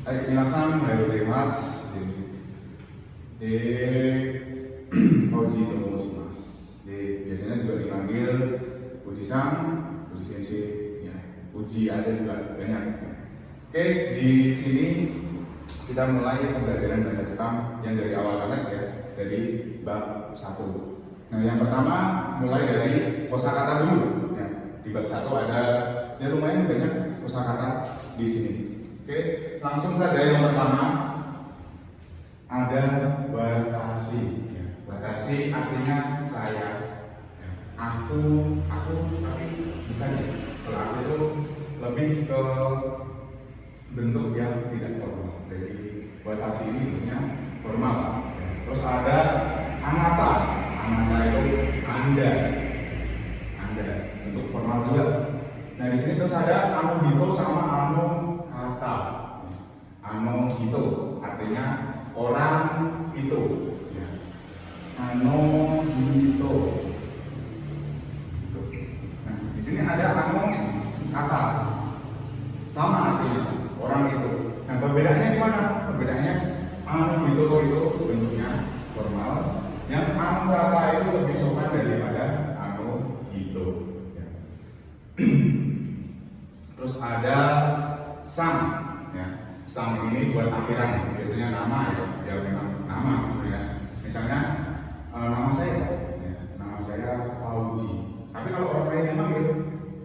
はい、皆さんおはようございます。Fauzi to申します。Biasanya juga dipanggil Uji Sang, Uji Sensei, ya. Uji aja juga banyak. Oke, di sini kita mulai pembelajaran bahasa Jepang yang dari awal banget ya, dari bab 1. Nah, yang pertama mulai dari kosakata dulu. Ya, di bab 1 ada ya lumayan banyak kosakata di sini. Oke, langsung saja yang pertama ada watashi. Ya, watashi artinya saya. Ya, aku, tapi bukan ya. Kalau aku itu lebih ke bentuk yang tidak formal. Jadi watashi ini bentuknya formal. Ya, terus ada anata. Anata itu anda bentuk formal juga. Nah di sini terus ada anuhito sama kata. Anuhito artinya orang itu. Ya. Anuhito. Nah di sini ada kata sama artinya orang itu. Nah perbedaannya di mana? Perbedaannya anuhito itu bentuknya formal, yang kata itu lebih sopan daripada anuhito. Ya. Terus ada sang, ya. Sang ini buat akhiran, biasanya nama ya memang nama sebenarnya. Misalnya nama saya, ya, nama saya Fauzi. Tapi kalau orang lain yang manggil,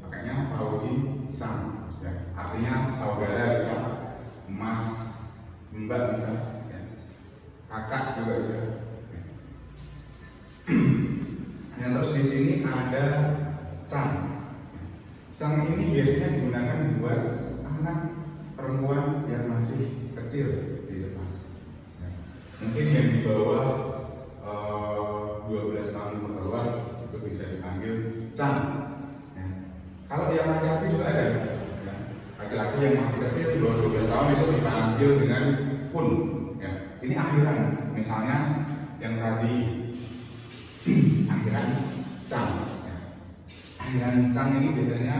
pakainya Fauzi Sang, ya. Artinya saudara bisa, mas, mbak bisa, ya. Kakak juga bisa. Ya. Yang terus di sini ada Cang. Cang ini biasanya digunakan buat anak perempuan yang masih kecil di Jepang. Ya. Mungkin yang di bawah 12 tahun ke bawah itu bisa dipanggil Cang. Ya. Kalau yang laki-laki juga ada. Ya. Laki-laki yang masih kecil di bawah 12 tahun itu dipanggil dengan kun. Ya. Ini akhiran. Misalnya yang tadi akhiran Cang. Ya. Akhiran Cang ini biasanya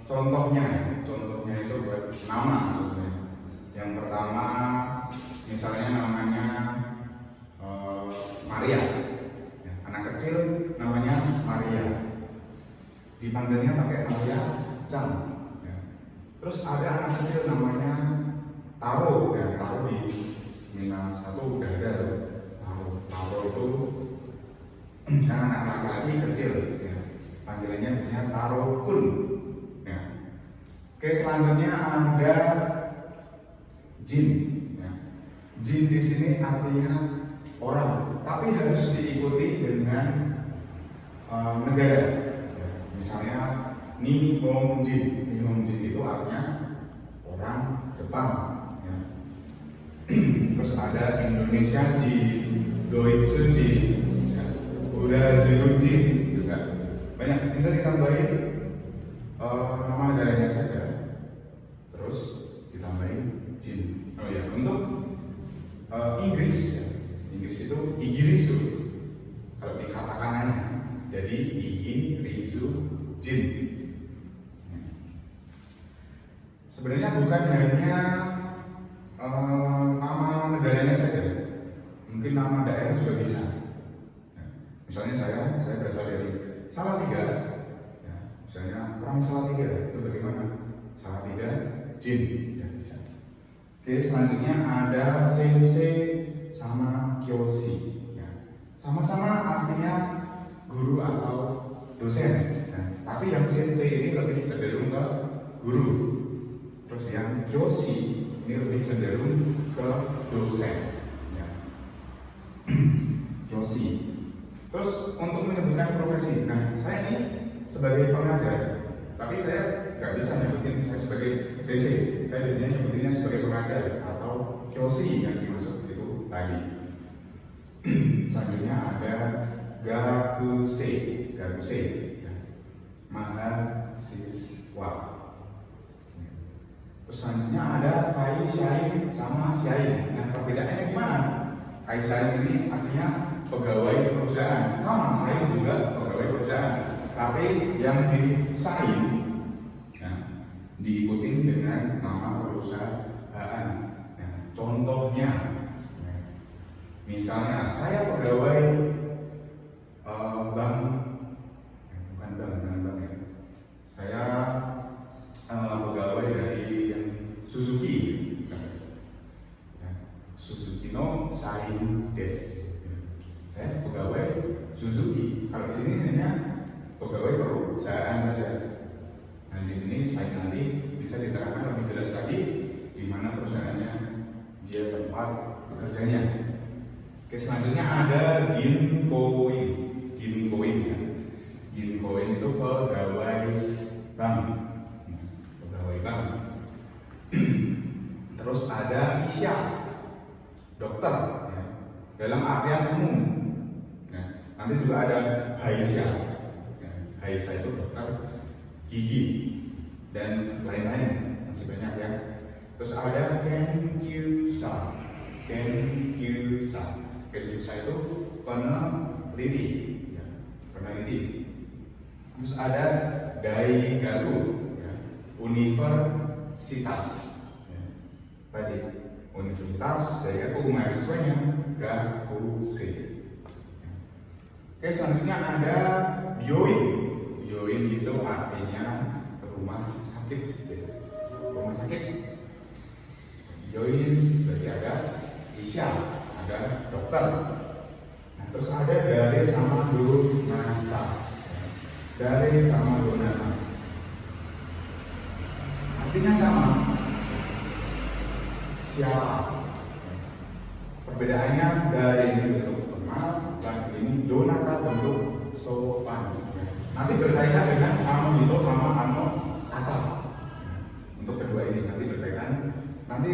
contohnya itu buat nama sebenarnya. Yang pertama misalnya namanya Maria, ya, anak kecil namanya Maria, dipanggilnya pakai Maria Chan. Ya. Terus ada anak kecil namanya Taro, ya, Taro di Minang satu udah ada. Taro itu kan anak laki-laki kecil, ya. Panggilannya biasanya Taro Kun. Ya. Oke, selanjutnya ada Jin. Ya. Jin di sini artinya orang, tapi harus diikuti dengan negara. Ya. Misalnya Nihonjin. Nihonjin itu artinya orang Jepang. Ya. Terus ada Indonesia Jin, Deutsche Jin, ya. Brazil Jin juga banyak. Tinggal ditambahin nama negaranya saja, terus ditambahin Jin. Oh ya, untuk Inggris, ya. Inggris itu Igirisu kalau di kata kanannya, jadi Igirisu Jin. Sebenarnya bukan hanya nama negaranya saja, mungkin nama daerah juga bisa. Misalnya saya berasal dari Salatiga. Misalnya orang Salatiga itu bagaimana? Salatiga Jin, ya bisa. Oke, selanjutnya ada sensei sama kyoshi. Ya. Sama-sama artinya guru atau dosen. Nah, tapi yang sensei ini lebih cenderung ke guru. Terus yang kyoshi ini lebih cenderung ke dosen. Ya. Kyoshi. Terus untuk menyebutkan profesi, nah saya ini sebagai pengajar, tapi saya nggak bisa nyebutin saya sebagai sensei. Saya biasanya nyebutinnya sebagai pengajar atau kyoshi yang dimaksud itu tadi. Selanjutnya ada gakusei, ya. Mahasiswa. Terus selanjutnya ada kaishain sama shiain. Nah perbedaannya gimana? Kaishain ini artinya pegawai perusahaan, sama saya juga pegawai perusahaan, tapi yang di sain, ya, diikuti dengan nama perusahaan. Nah, contohnya, nah, misalnya saya pegawai bank, bukan bank, jangan bank ya. Saya pegawai dari yang Suzuki, Suzuki no Sain des. Saya pegawai Suzuki. Kalau di sini hanya pegawai perusahaan saja. Nah, di sini saya nanti bisa diterangkan lebih jelas lagi di mana perusahaannya, dia tempat bekerjanya. Oke, selanjutnya ada Ginkoin. Ginkoin ya. Ginkoin itu pegawai bank. Pegawai bank. Terus ada Isya, dokter ya, dalam artian umum. Nah, nanti juga ada Haisya. Ya, Haisya itu dokter gigi dan lain-lain, masih banyak ya. Terus ada Kenkyusa. Kenkyusa. Kenkyusa itu peneliti ya, peneliti. Terus ada Daigaku ya, universitas ya. Tadi universitas, Daigaku mahasiswanya Gakuse. Oke, selanjutnya ada Byoin. Byoin itu artinya rumah sakit ya. Rumah sakit. Byoin berarti ada Isya, ada dokter. Nah, terus ada Dare sama Donata. Dare sama Donata artinya sama, siapa. Perbedaannya Dare ini bentuk formal dan ini Donata bentuk sopan. Nanti berkaitan dengan amo hito sama amo kata. Untuk kedua ini nanti berkaitan. Nanti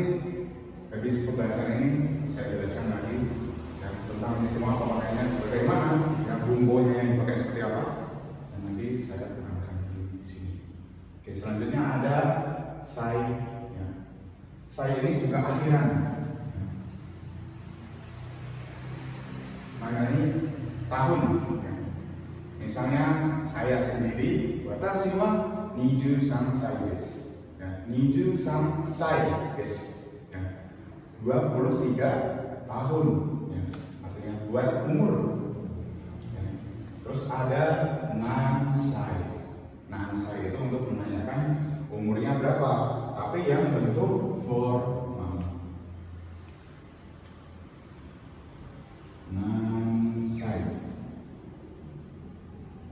habis pembahasan ini saya jelaskan lagi ya, tentang ini semua pemakaiannya bagaimana, yang bumbunya yang dipakai seperti apa, dan nanti saya terangkan di sini. Oke, selanjutnya ada sai. Ya. Sai ini juga akhiran. Mana ini tahun. Ya. Misalnya saya sendiri, watashi wa 23 歳です。Ya, 23 歳です。 23 tahun ya, artinya buat umur ya. Terus ada nansai. Nansai itu untuk menanyakan umurnya berapa, tapi yang bentuk formal. Nansai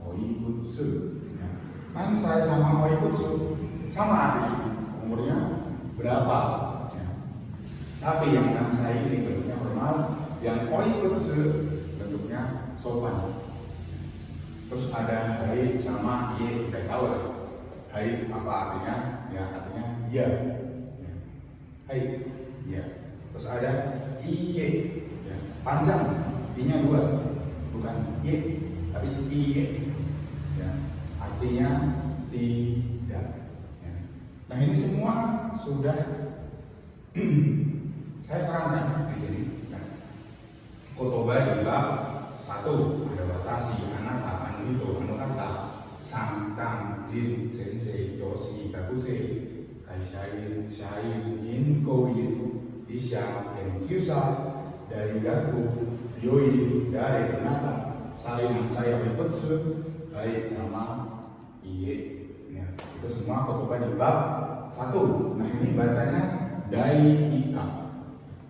oikutsu ya. Nansai sama oikutsu sama arti umurnya berapa. Tapi yang nansai ini bentuknya formal, yang oikutsu bentuknya sopan. Terus ada hai sama ye, udah tahu lah. Hai apa artinya? Ya artinya iya. Hai, iya. Terus ada iye, ya, panjang, i-nya 2, bukan ye, tapi iye. Ya, artinya tidak. Ya. Nah ini semua sudah saya terangkan di sini. Kotoba di bab 1 ada watashi, anata, anito, anokata, sang, cang, jin, sensei, yoshi, gakuse, kaishain, shain, ginkoin, isya, kenkyusa, daigaku, byoin, dare, anata, sain, saya, oikutsu, hai sama iye. Ya, itu semua kotoba di bab 1. Nah ini bacanya Dai-ika.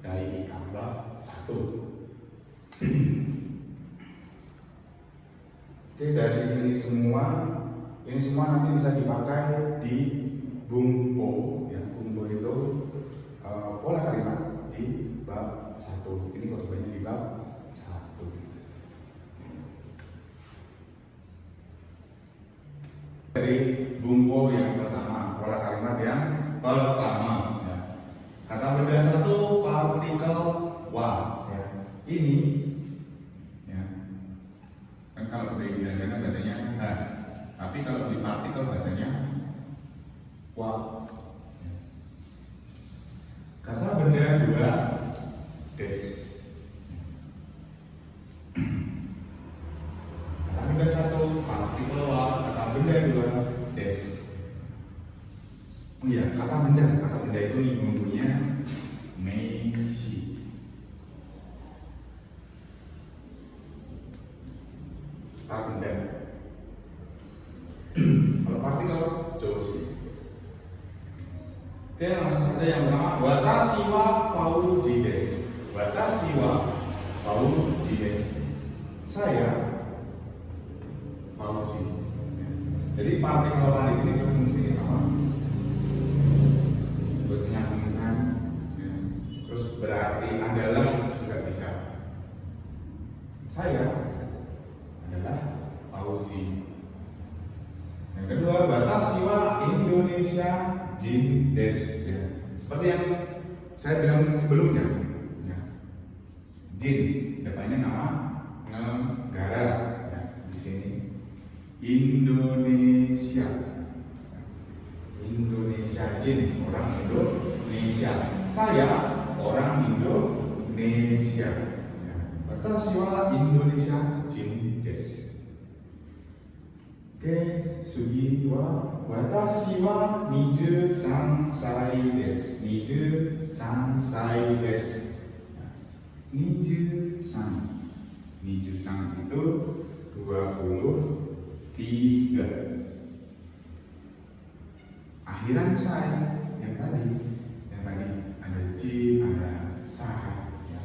Dai-ika bab 1. Oke, dari ini semua nanti bisa dipakai di bumpo ya. Bumpo itu pola kalimat di bab 1. Ini kotobanya di bab 1. Dari bumpo yang pertama, pola kalimat yang pertama ya. Kata benda 1 partikel wa ya. Ini ya. Kan kalau di benda bacanya ha, tapi kalau di partikel bacanya wa ya. Kata benda 2 des. Kata benda 1 partikel wa, kata benda 2 des. benda. Kata benda itu bunyinya meiji. Kata benda. Kalau partikel joshi. Oke, langsung saja yang pertama. Watashi wa fauji desu. Watashi wa fauji desu. Saya Fauzi. Jadi partikel wa di sini berfungsi apa? Buat menyambungkan, ya. Terus berarti adalah juga bisa. Saya adalah Fauzi. Yang kedua, watashi wa Indonesia jin desu. Ya. Seperti yang saya bilang sebelumnya, ya. Jin depannya nama negara, ya. Di sini Indonesia. Indonesia jin, orang Indonesia. Saya orang Indonesia. Ya. Watashi wa Indonesia jin desu. Oke, sugi wa watashi wa 23 歳です。23歳です。23 itu 23. Akhiran saya yang tadi ada jin, ada saya, ya.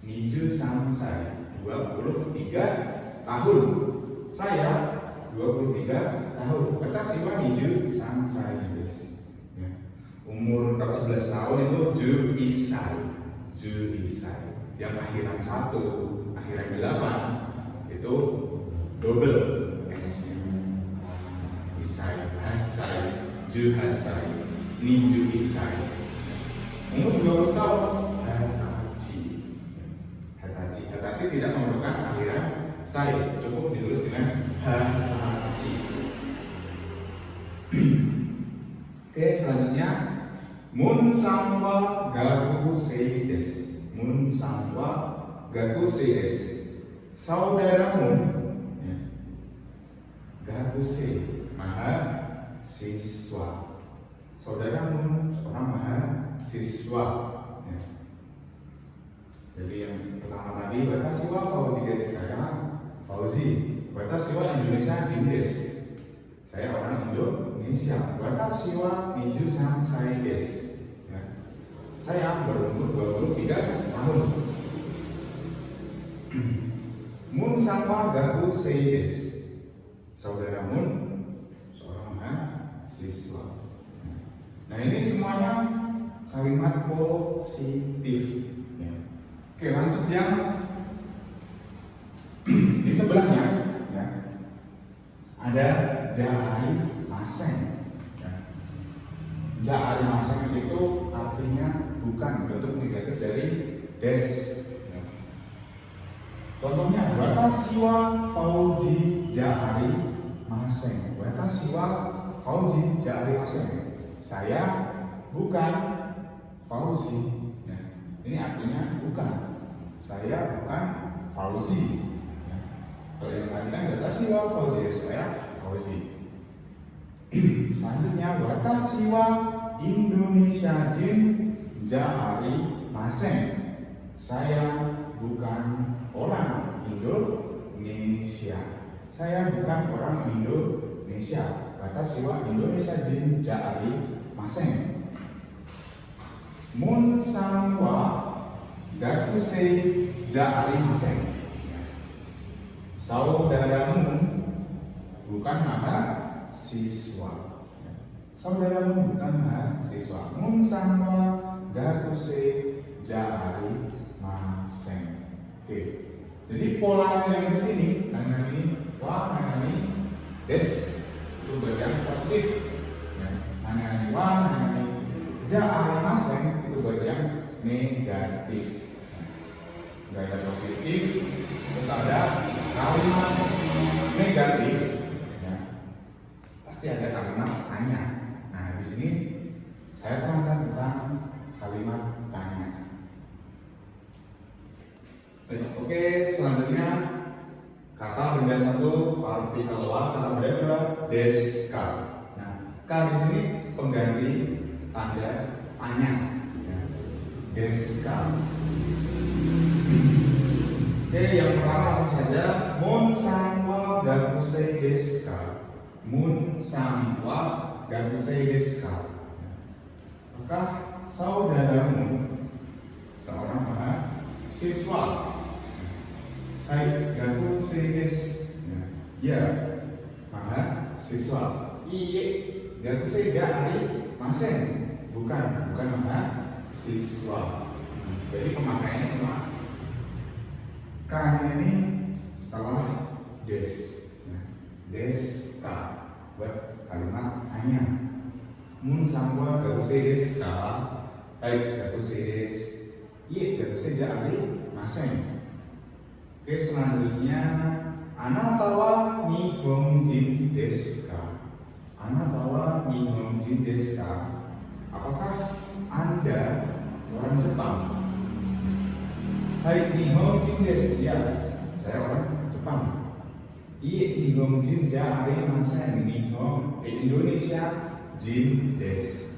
23 歳 23 tahun. Saya 23 tahun. Watashi wa 23 歳です. Ya. Umur kalau 11 tahun itu 11 歳. Yang akhiran 1, akhiran 8 itu double S nya. Isai, hasai, 18 歳, 21 歳. Umur 20 tahun Hatachi tidak memerlukan akhiran sai, cukup ditulis dengan Hatachi. Oke, selanjutnya Mun-san wa gakusei desu. Mun-san wa gakusei desu. Saudara Mun, ya. Gakusei, mahasiswa. Saudara Mun seorang mahasiswa. Ya. Jadi yang pertama tadi, watashi wa Fauzi desu. Saya Fauzi. Watashi wa Indonesia jin desu. Saya orang Indonesia. Watashi wa 23 歳desu. Ya. Saya berumur 23 tahun. Mun-san wa gakusei desu. Saudara Mun seorang mahasiswa. Nah, ini semuanya kalimat positif. Oke, lanjut yang di sebelahnya, ya. Ada jahari masen. Ya. Jahari masen itu artinya bukan, bentuk negatif dari des. Ya. Contohnya, watashi wa Fauzi jahari masen. Watashi wa Fauzi jahari masen. Saya bukan Fauzi. Ya. Ini artinya bukan. Saya bukan Fauzi. Ya. Kalau yang tadi kan watashi wa Fauzi, saya Fauzi. Selanjutnya watashi wa Indonesia jin jahari masen. Saya bukan orang Indonesia. Saya bukan orang Indonesia. Watashi wa Indonesia jin jahari masen. Mun-san wa gakusei jahari masen. Saudaramu bukan mahasiswa. Saudaramu bukan mahasiswa. Mun-san wa gakusei jahari masen. Oke. Jadi polanya yang di sini, nangani wa, nangani des, itu bagian positif. Nangani wa, nangani jahari masen itu bagian negatif. Gaya positif, terus ada kalimat negatif, ya. Pasti ada kalimat tanya. Nah, di sini saya terangkan tentang kalimat tanya. Oke, selanjutnya kata benda satu, partikel wa, kata benda dua, deska. Nah, K di sini pengganti tanda tanya. Ya. Deska. Oke, yang pertama langsung saja. Mun sanwa gakusei deska. Mun sanwa gakusei deska. Apakah saudaramu seorang mahasiswa? Hai, gakusei desu. Ya, mahasiswa. Iye, gakusei ja ari masen. Bukan mahasiswa. Jadi pemakaiannya cuma K-nya ini setelah des. Deska buat kalimat hanya. Mun sanwa gakusei deska. Hai, gakusei desu. Iye, gakusei ja ari masen. Oke, selanjutnya anatawa nihonjin desu ka? Anatawa nihonjin desu ka? Apakah Anda orang Jepang? Hai, nihonjin desu. Ya, saya orang Jepang. Iye, nihonjin ja arimasen. Indonesia jin desu.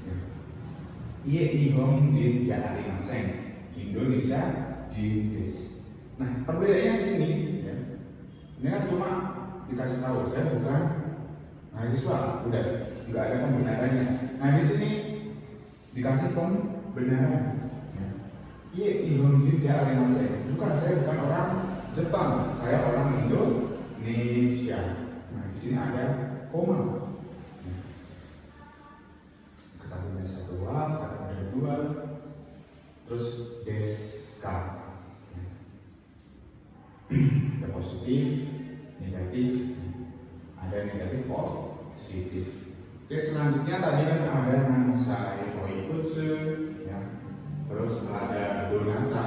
Iye, nihonjin ja arimasen. Indonesia jin desu. Nah, perbedaannya di sini, ya. Ini kan cuma dikasih tahu saya bukan mahasiswa, udah nggak ada pembenarannya. Nah, di sini dikasih pembenaran. Iya, nihonjin ja arimasen. Bukan, saya bukan orang Jepang, saya orang Indonesia. Nah, di sini ada koma. Kata benda satu wa, kata benda dua, terus deska. Ada positif, negatif, ada negatif, positif. Oke, selanjutnya tadi kan ada nansai oikutsu, ya. Terus ada donata,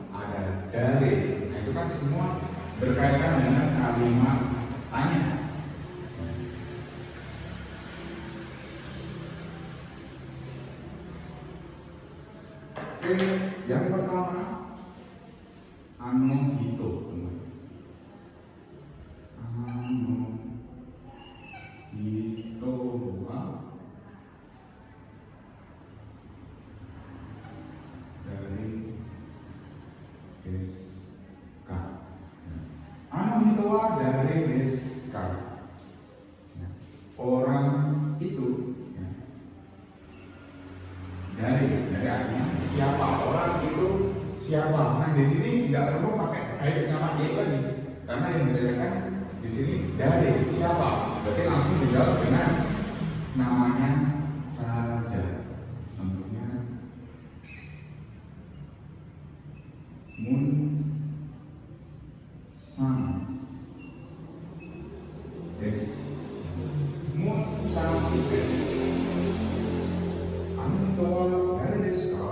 ada dari. Nah, itu kan semua berkaitan dengan kalimat tanya. Oke, yang pertama anu hito. Dari deska. Orang itu, ya. dari artinya siapa, orang itu siapa. Nah, di sini nggak perlu pakai hai sama dia lagi, karena yang membedakan di sini dari siapa. Berarti langsung dijawab dengan namanya saja. Contohnya mun sang des. Mun sang des. Anu dari desu ka?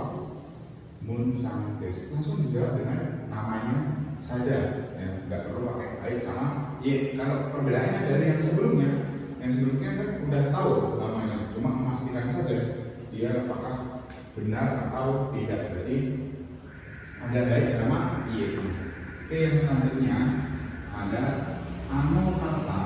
Mun sang des. Langsung dijawab dengan namanya saja. Ya, nggak perlu pakai hai sama ye. Kalau perbedaannya dari yang sebelumnya kan udah tahu namanya, cuma memastikan saja dia apakah benar atau tidak. Berarti ada hai sama ye. Oke, yang selanjutnya ada anu kata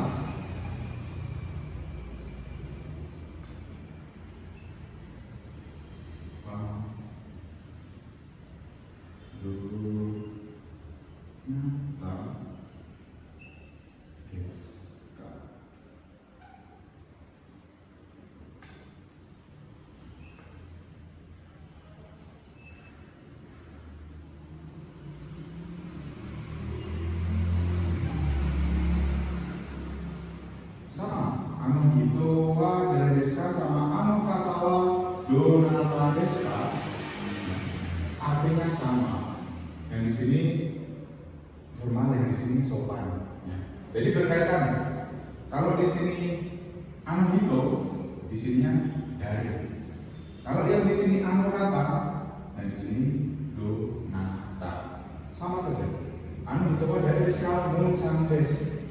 anu hito wa dari deska sama anu kata wa donata deska artinya sama. Yang di sini formal, yang di sini sopan. Ya. Jadi berkaitan. Kalau di sini anu hito, di sininya dari. Kalau yang di sini anu kata, dan di sini donata, sama saja. Anu hito wa dari deska mun sang des.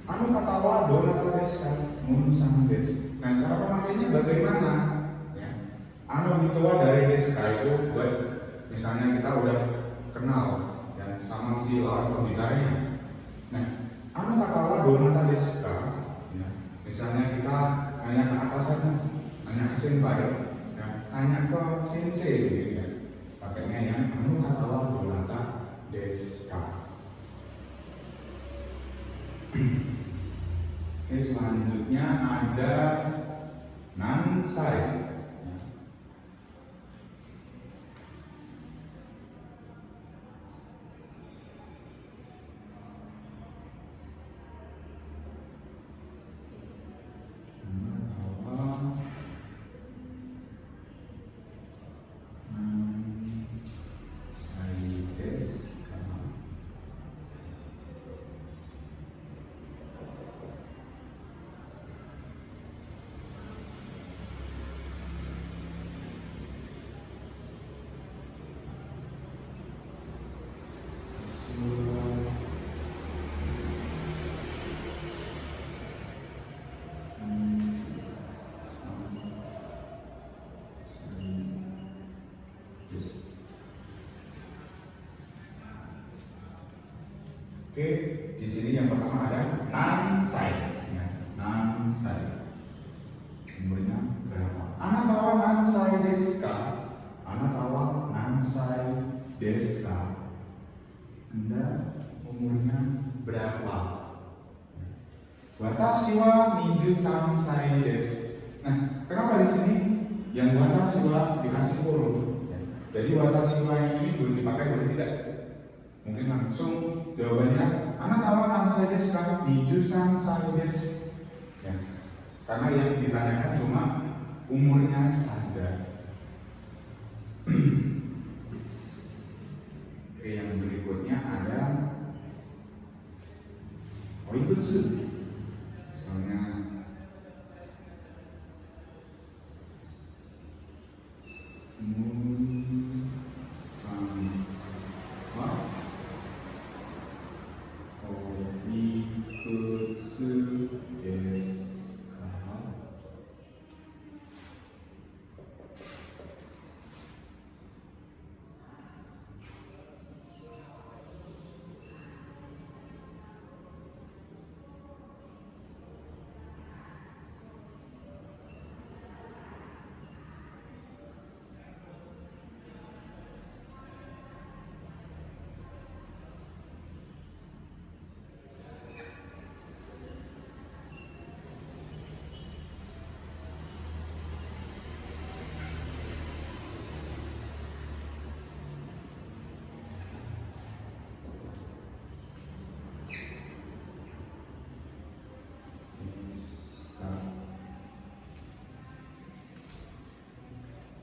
Anu kata wa donata deska mun sang des. Nah, cara pemakaiannya bagaimana? Ya. Anu hito wa dari deska itu buat misalnya kita udah kenal ya sama si lawan pembicaranya. Nah, anu kata wa donata deska, ya, Misalnya kita nanya ke atasannya, nanya ke senpai, ya, nanya ke sensei, gitu ya. Pakainya yang anu katawa donata desu ka. Oke, selanjutnya ada nansai. Oke, di sini yang pertama ada nansai, ya, nansai. Umurnya berapa? Anak tawa nansai desu ka? Anak tawa nansai desu ka? Anda umurnya berapa? Watashi wa 23 desu. Nah, kenapa di sini yang watashi wa dikasih kurung? Jadi watashi wa ini boleh dipakai, boleh tidak? Mungkin langsung jawabannya anak tawa nansai desu ka? 23 desu. Ya. Karena yang ditanyakan cuma umurnya saja. Oke, yang berikutnya ada oikutsu. Misalnya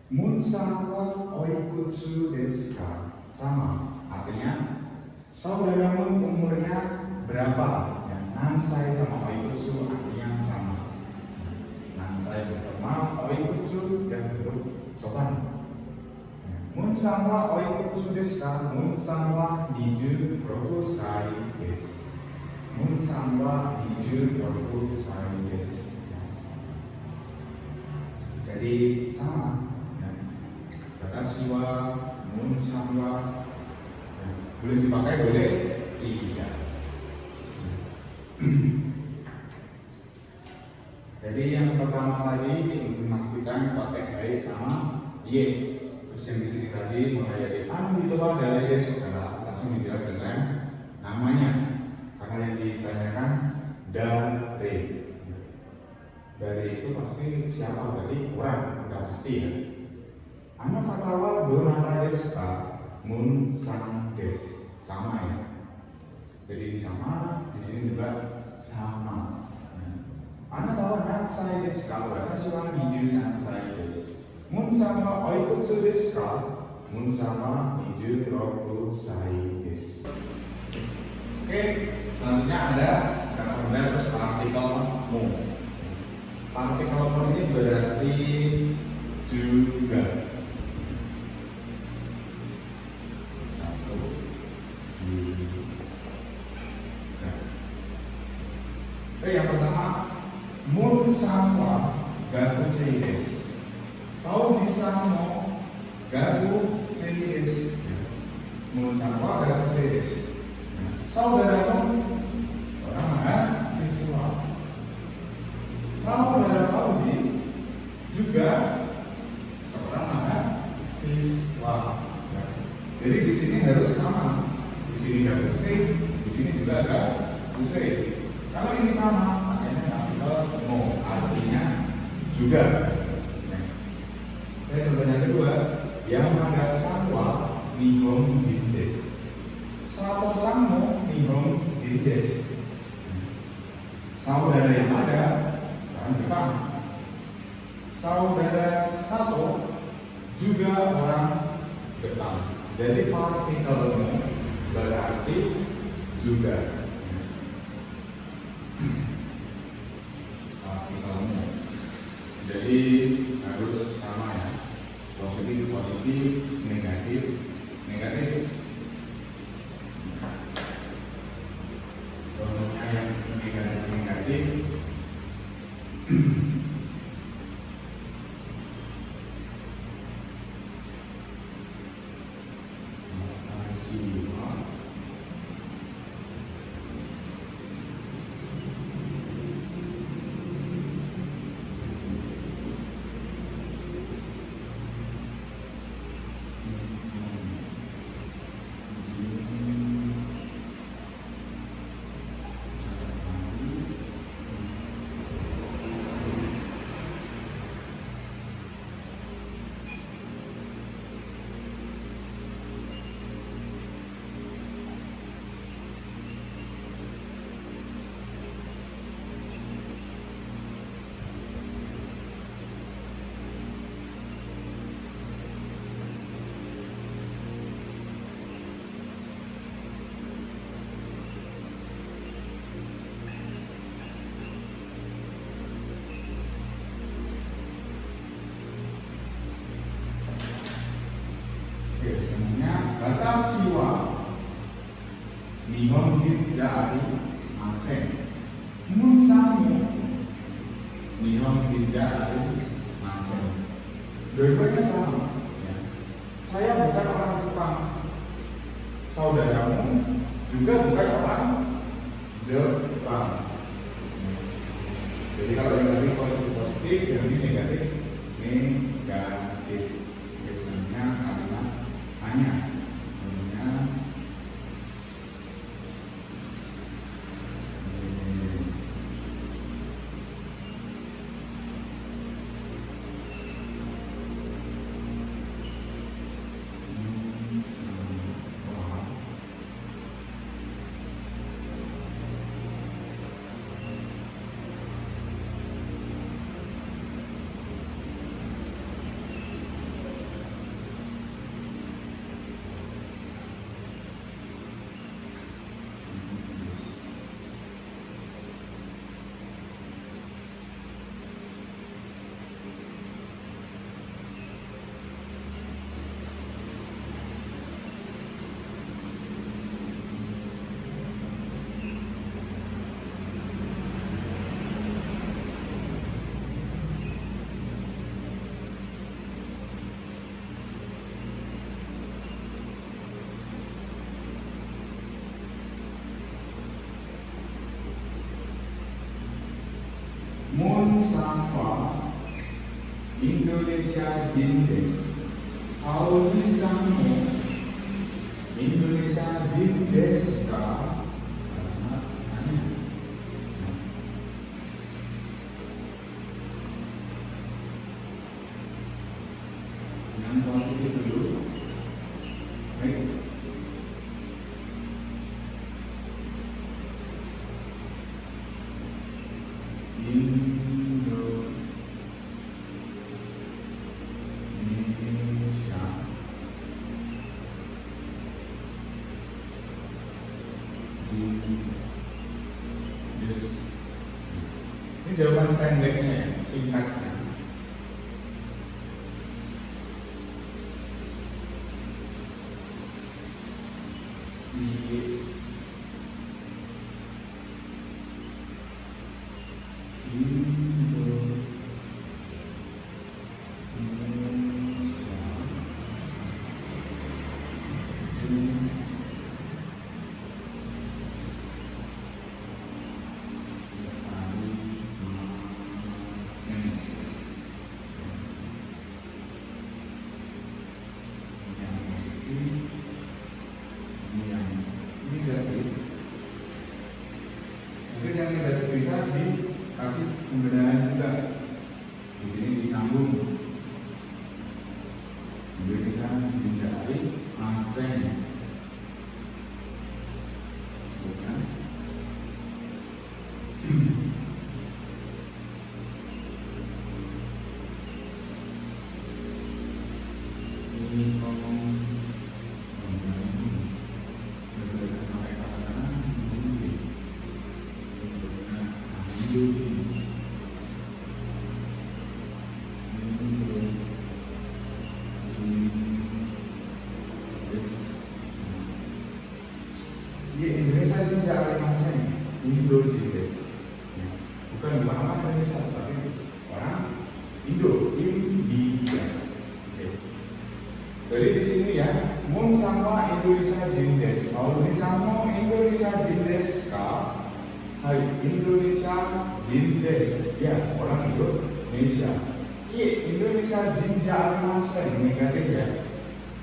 Munsan wa oikutsu desu ka? Sama, artinya saudaramu umurnya berapa? Ya, nansai sama oikutsu artinya sama. Nansai berformal, oikutsu yang bentuk sopan. Munsan wa oikutsu desu ka? Munsan wa 26 desu. Munsan wa 26 desu. Jadi sama. Watashi wa, munsan wa, boleh dipakai, boleh tidak. Jadi yang pertama tadi memastikan pakai baik sama ye. Terus yang di sini tadi mulai dari itu dari des, langsung dijawab dengan namanya. Karena yang ditanyakan dari. Dari itu pasti siapa? Berarti orang, udah pasti ya. Anak katawa donata desu ka? Munsan desu. Sama ya. Jadi ini sama, di sini juga sama. Anak tawa nansai desu ka? Watashi wa 23 desu. Munsan wa oikutsu desu ka? Munsan wa 26 desu. Oke, selanjutnya ada kata benda terus partikel mo. Partikel mo ini berarti juga. Yang pertama, munsan wa gagusei desu. Fauji-san mo gagusei desu. Munsan wa gagusei desu. Saudaramu seorang mahasiswa. saudara Fauzi juga seorang mahasiswa. Jadi di sini harus sama. Di sini ada UC, di sini juga ada UC. Kalau ini sama, makanya capital no, artinya juga. Contoh yang kedua, yang ada sanwa nihon jin desu. Sato sango nihon jin desu. Saudara yang ada orang Jepang. Saudara Sato juga orang Jepang. Jadi partikelmu berarti juga. Partikelmu. Jadi harus sama ya. Positif, positif, negatif, negatif. Contohnya yang negatif, negatif. Watashi wa nihonjin jari masen. Munsamu nihonjin jari masen. Dua-duanya sama. Ya. Saya bukan orang Jepang. Saudaramu juga bukan orang Jepang. Jadi kalau yang tadi positif positif, yang ini negatif negatif. Biasanya karena hanya Mun Sampa Indonesia Jin desu. Fauzi Sango Indonesia Jin desu ka? Yang positif dulu. Baik. Ini jawaban pendeknya ya, singkatnya. juga. Di sini disambung Indonesia Jinjai Aseng. Bukan. Ini ngomong Indonesia Jinjai Aseng, Indo Jindes. Bukan orang Indonesia, tapi orang Indo, India. Jadi di sini ya, mun sama Indonesia Jindes, kalau di sama Indonesia Jindes ka, hai Indonesia Jindes, ya orang Indonesia. Iya Indonesia Jinjai Aseng negatif ya.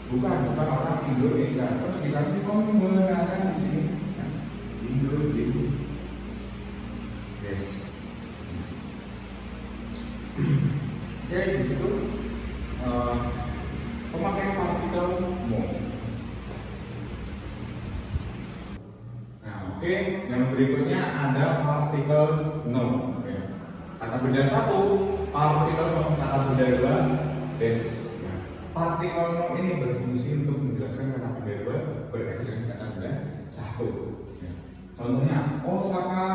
Bukan orang Indonesia. Terus dikasih pembenaran di sini. Indo-Jin. Yes. Oke, di situ pemakaian partikel mo. Nah, oke, yang berikutnya ada partikel no. Kata benda satu, partikel no. Kata benda dua, des. Partikel no ini berfungsi untuk menjelaskan kata benda dua berkaitan dengan kata benda satu. Contohnya Osaka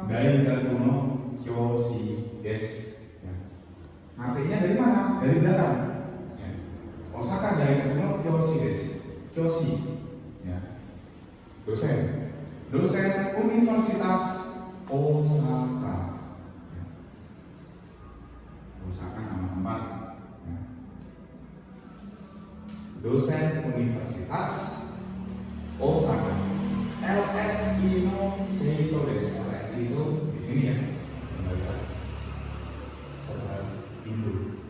Daigaku no Kyoshi desu. Artinya dari mana? Dari belakang. Osaka Daigaku no Kyoshi desu. Kyoshi, dosen Universitas Osaka. Osaka nama tempat. Dosen Universitas Osaka. LSI no Seito desu. LSI itu di sini ya. Saudara Indo.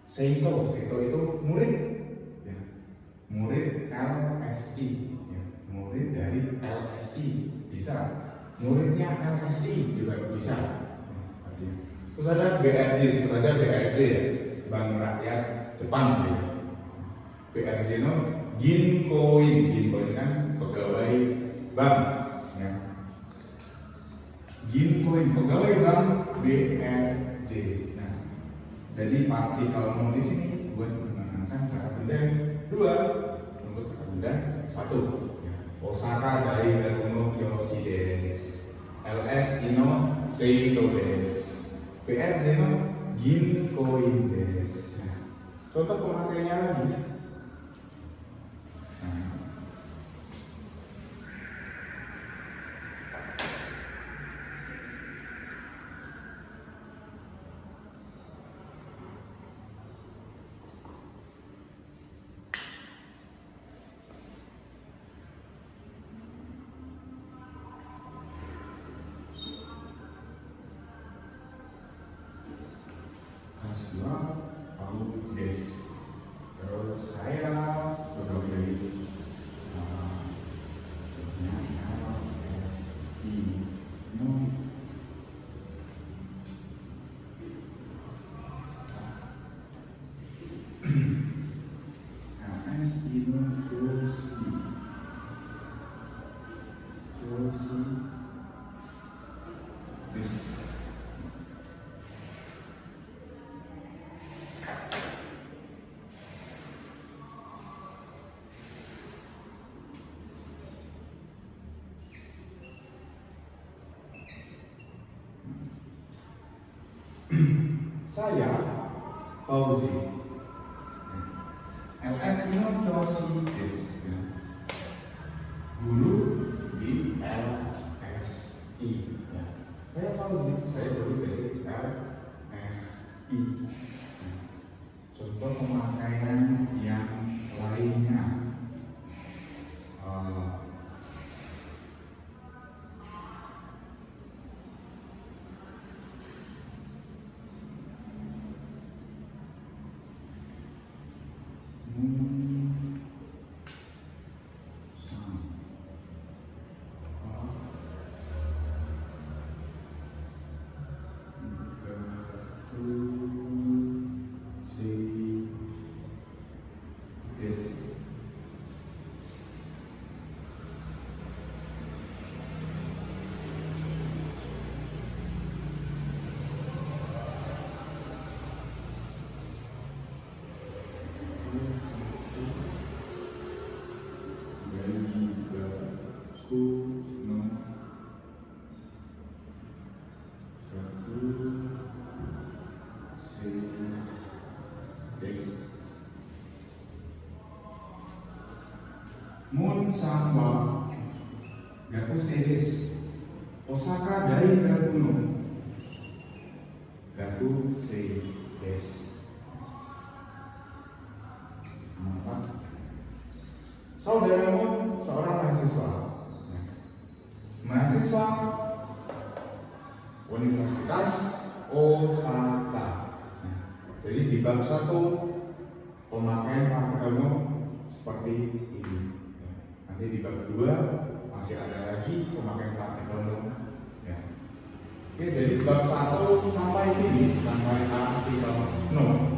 Seito itu murid. Ya. Murid LSI. Ya. Murid dari LSI bisa. Muridnya LSI juga bisa. Ya. Terus ada BRJ, sebut aja BRJ ya. Bank Rakyat Jepang ya. BRJ no Ginkoin kan pegawai bank ya. Ginkoin pegawai bank BRJ. Nah, jadi partikel no di sini buat menenangkan kata benda dua untuk kata benda satu. Ya. Osaka Daigaku no Kyoshi desu. LS ino Seito desu. BRJ no Ginkoin desu. Nah, contoh pemakaiannya lagi. Terus saya sudah beli LSI no LSI no Kyoshi desu. Saya Fauzi. LS no Kyoshi desu. Guru di LSI. Saya Fauzi, saya guru dari LSI. Contoh pemakaian yang lainnya. mun sangwa gaku sedes Osaka dari gaku no gaku sedes. Maka saudaramu seorang mahasiswa Universitas Osaka. Jadi di bab 1 pemakaian partikel no seperti ini. Nanti di bab 2 masih ada lagi pemakaian partikel no. Oke, jadi bab 1 sampai sini, sampai partikel no.